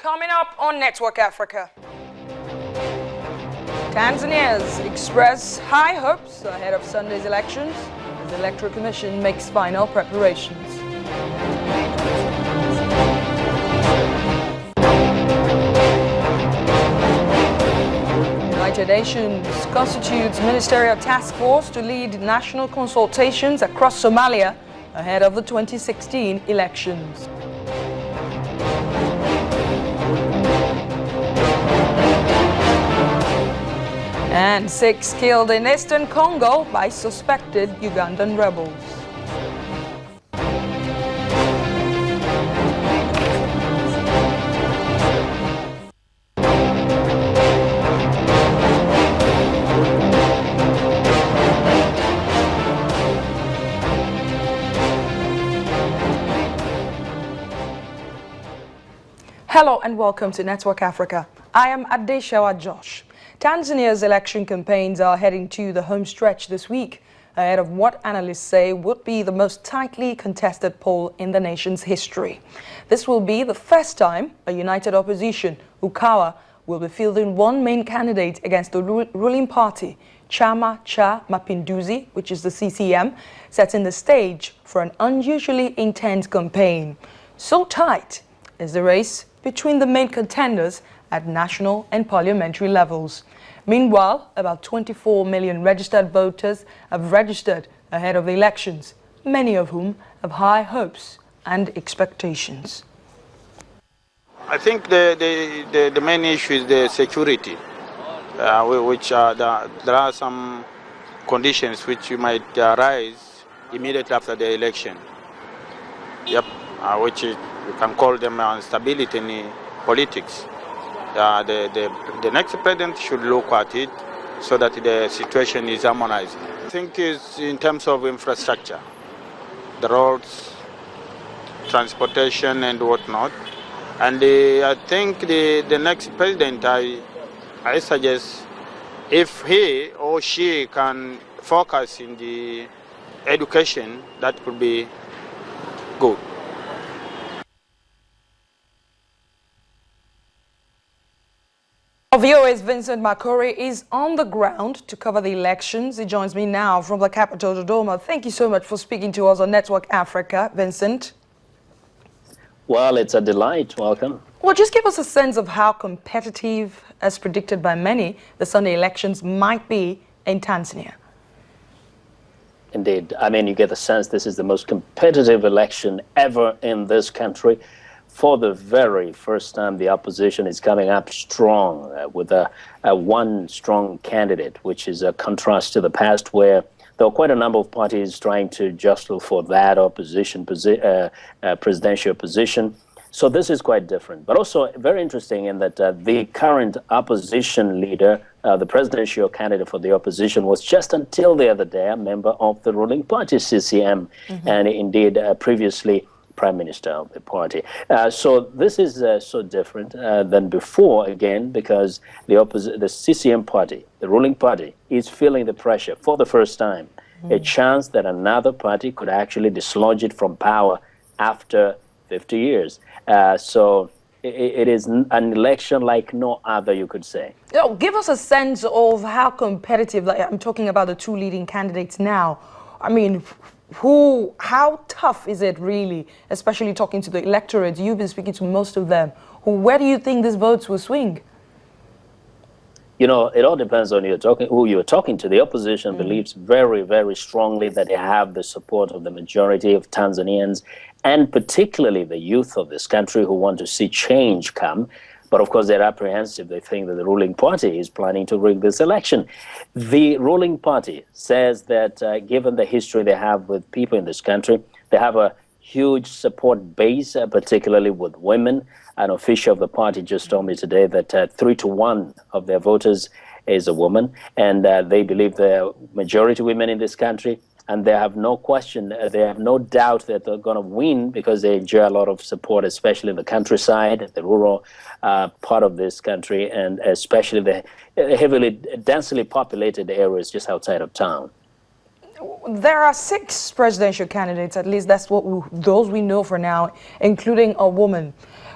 Coming up on Network Africa. Tanzanians express high hopes ahead of Sunday's elections as the Electoral Commission makes final preparations. United Nations constitutes ministerial task force to lead national consultations across Somalia ahead of the 2016 elections. And 6 killed in eastern Congo by suspected Ugandan rebels. Hello and welcome to Network Africa. I am Adeshawa Josh. Tanzania's election campaigns are heading to the home stretch this week, ahead of what analysts say would be the most tightly contested poll in the nation's history. This will be the first time a united opposition, Ukawa, will be fielding one main candidate against the ruling party, Chama cha Mapinduzi, which is the CCM, setting the stage for an unusually intense campaign. So tight is the race between the main contenders at national and parliamentary levels. Meanwhile, about 24 million registered voters have registered ahead of the elections, many of whom have high hopes and expectations. I think the main issue is the security, which there are some conditions which might arise immediately after the election. Which you can call them instability in politics. The next president should look at it so that the situation is harmonized. I think it's in terms of infrastructure, the roads, transportation and whatnot. And I think the next president, I suggest, if he or she can focus in the education, that could be good. VOA's Vincent Makori is on the ground to cover the elections. He joins me now from the capital, Dodoma. Thank you so much for speaking to us on Network Africa, Vincent. Well, it's a delight. Welcome. Well, just give us a sense of how competitive, as predicted by many, the Sunday elections might be in Tanzania. Indeed. I mean, you get the sense this is the most competitive election ever in this country. For the very first time, the opposition is coming up strong with a one strong candidate, which is a contrast to the past where there were quite a number of parties trying to jostle for that opposition presidential position. So this is quite different, but also very interesting in that the current opposition leader, the presidential candidate for the opposition, was just until the other day a member of the ruling party, CCM, and indeed previously Prime Minister of the party. So this is so different than before, again, because the CCM party, the ruling party, is feeling the pressure for the first time, a chance that another party could actually dislodge it from power after 50 years. So it is an election like no other, you could say. Give us a sense of how competitive, like I'm talking about the two leading candidates now. I mean, how tough is it really, especially talking to the electorate? You've been speaking to most of them. Where do you think these votes will swing? You know, it all depends on who you're talking to. The opposition believes very, very strongly that they have the support of the majority of Tanzanians, and particularly the youth of this country who want to see change come. But of course, they're apprehensive. They think that the ruling party is planning to rig this election. The ruling party says that given the history they have with people in this country, they have a huge support base, particularly with women. An official of the party just told me today that 3 to 1 of their voters is a woman, and they believe the majority women in this country. And they have no question, they have no doubt that they're going to win because they enjoy a lot of support, especially in the countryside, the rural part of this country, and especially the heavily, densely populated areas just outside of town. There are 6 presidential candidates, at least that's what those we know for now, including a woman.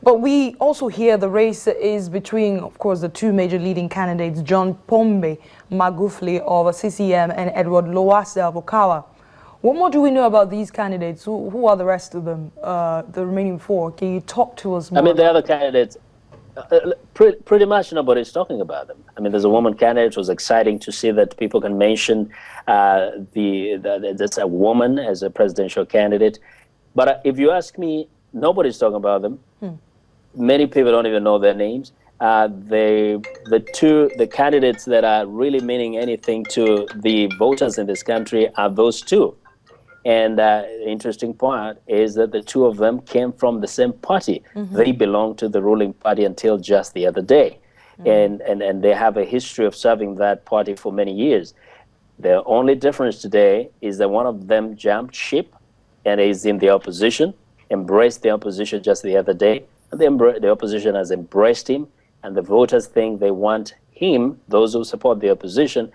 But we also hear the race is between, of course, the two major leading candidates, John Pombe Magufuli of CCM and Edward Lowassa of Okawa. What more do we know about these candidates? Who are the rest of them, the remaining four? Can you talk to us more? I mean, the other candidates, pretty much nobody's talking about them. I mean, there's a woman candidate. It was exciting to see that people can mention there's a woman as a presidential candidate. But if you ask me, nobody's talking about them. Many people don't even know their names. The candidates that are really meaning anything to the voters in this country are those two. And the interesting part is that the two of them came from the same party. They belong to the ruling party until just the other day. And they have a history of serving that party for many years. The only difference today is that one of them jumped ship and is in the opposition, embraced the opposition just the other day. The opposition has embraced him, and the voters think they want him, those who support the opposition,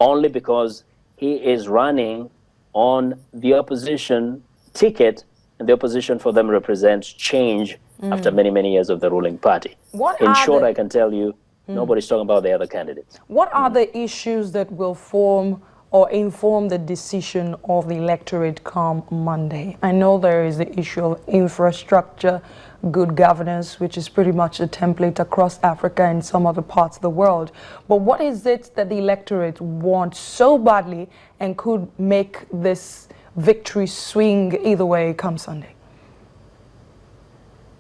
only because he is running on the opposition ticket, and the opposition for them represents change after many, many years of the ruling party. In short, I can tell you, nobody's talking about the other candidates. What are the issues that will form or inform the decision of the electorate come Monday? I know there is the issue of infrastructure, good governance, which is pretty much a template across Africa and some other parts of the world. But what is it that the electorate wants so badly and could make this victory swing either way come Sunday?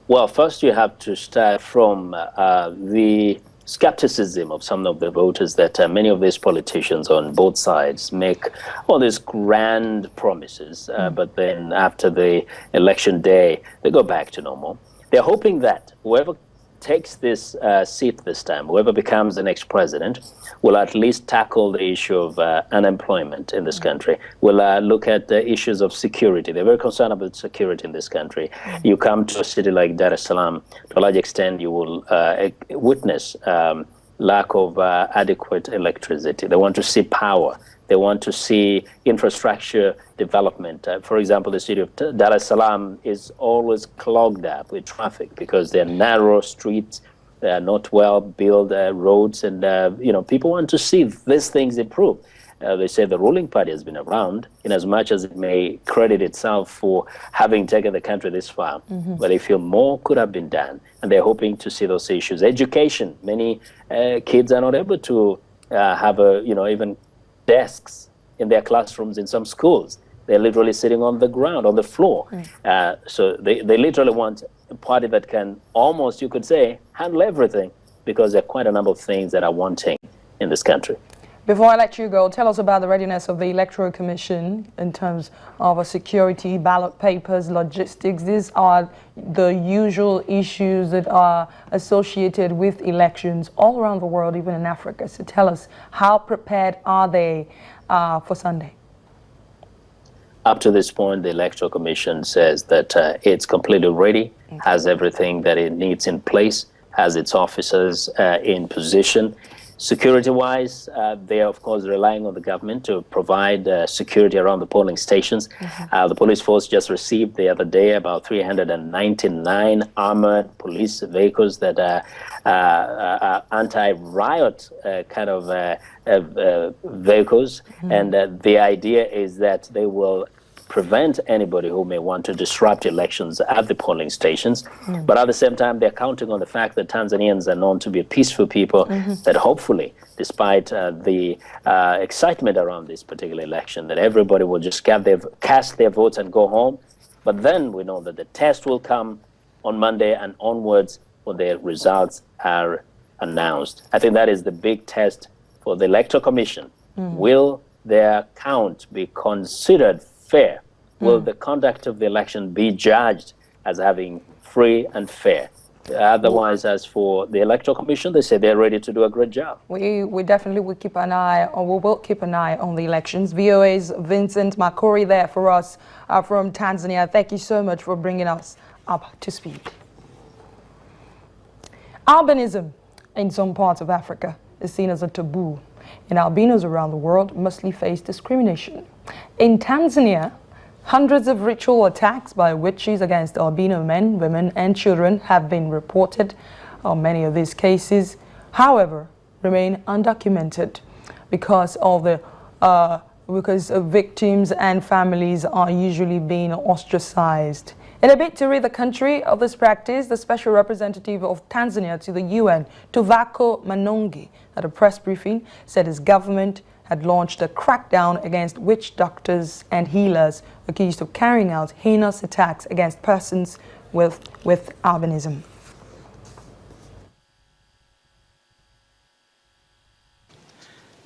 Well, first you have to start from the skepticism of some of the voters that many of these politicians on both sides make all these grand promises, but then after the election day, they go back to normal. They're hoping that whoever takes this seat this time, whoever becomes the next president, will at least tackle the issue of unemployment in this country, will look at the issues of security. They're very concerned about security in this country. You come to a city like Dar es Salaam, to a large extent you will witness lack of adequate electricity. They want to see power. They want to see infrastructure development. For example, the city of Dar es Salaam is always clogged up with traffic because they're narrow streets, they are not well-built roads, and people want to see these things improve. They say the ruling party has been around in as much as it may credit itself for having taken the country this far, but they feel more could have been done, and they're hoping to see those issues. Education, many kids are not able to have even desks in their classrooms in some schools. They're literally sitting on the ground, on the floor. So they literally want a party that can almost, you could say, handle everything, because there are quite a number of things that are wanting in this country. Before I let you go, tell us about the readiness of the Electoral Commission in terms of security, ballot papers, logistics. These are the usual issues that are associated with elections all around the world, even in Africa. So tell us, how prepared are they for Sunday? Up to this point, the Electoral Commission says that it's completely ready, has everything that it needs in place, has its officers in position. Security-wise, they are, of course, relying on the government to provide security around the polling stations. The police force just received the other day about 399 armored police vehicles that are anti-riot kind of vehicles. And the idea is that they will prevent anybody who may want to disrupt elections at the polling stations. But at the same time, they're counting on the fact that Tanzanians are known to be a peaceful people, that hopefully, despite the excitement around this particular election, that everybody will just cast their votes and go home. But then we know that the test will come on Monday and onwards when the results are announced. I think that is the big test for the Electoral Commission. Will their count be considered fair? Will the conduct of the election be judged as having free and fair? Otherwise, as for the Electoral Commission, they say they're ready to do a great job. We definitely will keep an eye, or we will keep an eye on the elections. VOA's Vincent Makori there for us from Tanzania. Thank you so much for bringing us up to speed. Albinism in some parts of Africa is seen as a taboo, and albinos around the world mostly face discrimination. In Tanzania, Hundreds of ritual attacks by witches against albino men, women and children have been reported. Many of these cases, however, remain undocumented because victims and families are usually being ostracized. In a bid to rid the country of this practice, the special representative of Tanzania to the UN, Tuvako Manongi, at a press briefing, said his government had launched a crackdown against witch doctors and healers accused of carrying out heinous attacks against persons with albinism.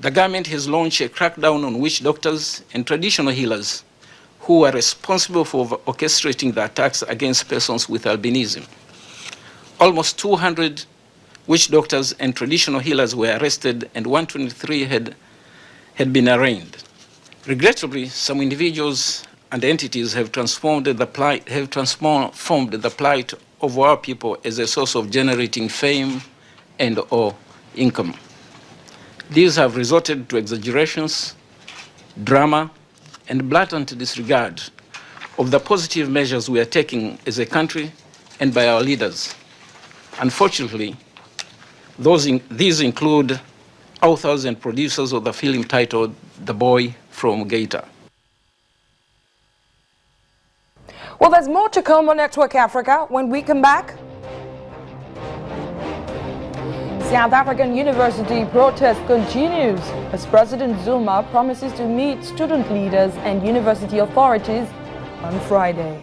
The government has launched a crackdown on witch doctors and traditional healers who are responsible for orchestrating the attacks against persons with albinism. Almost 200 witch doctors and traditional healers were arrested and 123 had been arraigned. Regrettably, some individuals and entities have transformed the plight of our people as a source of generating fame and or income. These have resulted to exaggerations, drama, and blatant disregard of the positive measures we are taking as a country and by our leaders. Unfortunately, these include authors and producers of the film titled The Boy from Geita. Well, there's more to come on Network Africa when we come back. South African university protest continues as President Zuma promises to meet student leaders and university authorities on Friday.